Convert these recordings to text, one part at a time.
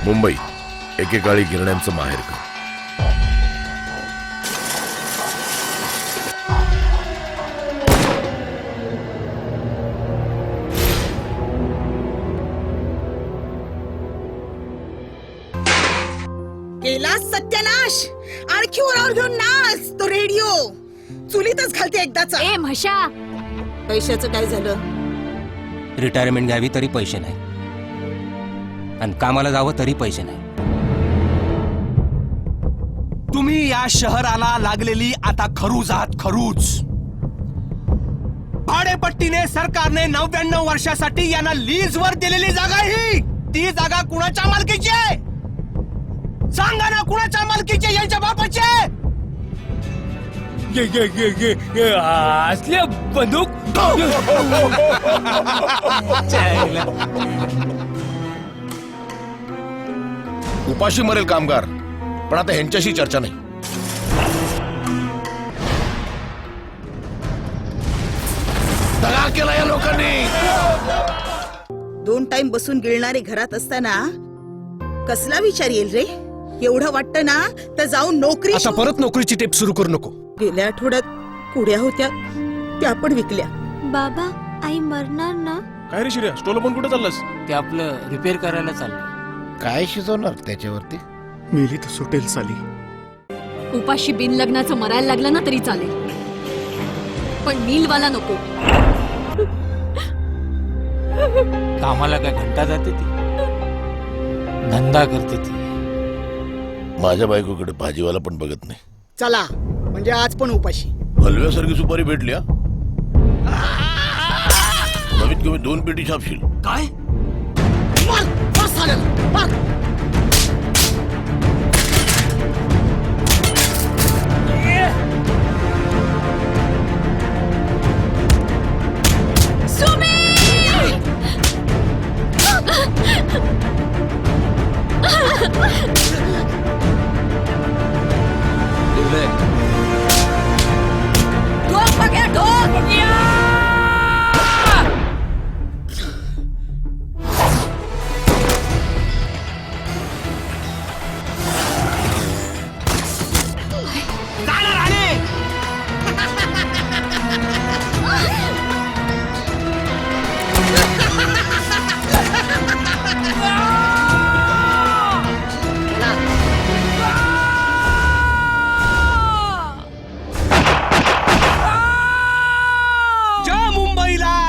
मुंबई एकेकाळी गिरण्यांचं माहेरघर. केला सत्यानाश. आणखी वरावर घेऊन नाच. तो रेडिओ चुलीतच घालते एकदाचा. ए म्हशा, पैशाचं काय झालं? रिटायरमेंट घ्यावी तरी पैसे नाही, आणि कामाला जावं तरी पैसे नाही. तुम्ही या शहराला लागलेली आता खरूज आहात, खरूज. भाडेपट्टीने सरकारने 99 वर्षासाठी यांना लीजवर दिलेली जागा ही, ती जागा कुणाच्या मालकीची आहे? सांगा ना, कुणाच्या मालकीची? यांच्या बापाची आहे? असले बंदूक. उपाशी मरेल कामगार, पण आता ह्यांच्याशी चर्चा नाही. दगा केला या लोकांनी. 2 टाइम बसून गिळणारे घरात असताना कसला विचार येईल रे? एवढं वाटतं ना तर जाऊन नोकरी. आता परत नोकरीची टेप सुरू करू नको. गेल्या आठवड्यात कुड्या होत्या, त्या पण विकल्या. बाबा आई मरणार ना? काय रे शिर्या, स्टोल पण कुठे चाललास? ते आपलं रिपेअर करायला चाललंय. काय शिजवणार त्याच्यावरती? मेली तर सुटेल साली. उपाशी बिन लग्नाचं मरायला लागलं ना तरी चालेल, पण मिलवाला नको. कामाला काय घंटा जाते ती, धंदा करते ती. माझ्या बायकोकडे भाजीवाला पण बघत नाही. चला म्हणजे आज पण उपाशी. हलव्यासारखी सुपारी भेटली हा? कमीत कमी 2 पेटी छापशील. काय? मार, मार साल्याला, मार.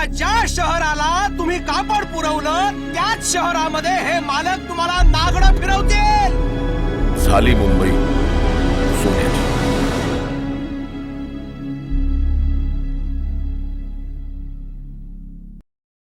ज्या शहराला तुम्ही कापड पुरवलं त्याच शहरामध्ये हे मालक तुम्हाला नागडं फिरवतील. झाली मुंबई सोन्याची.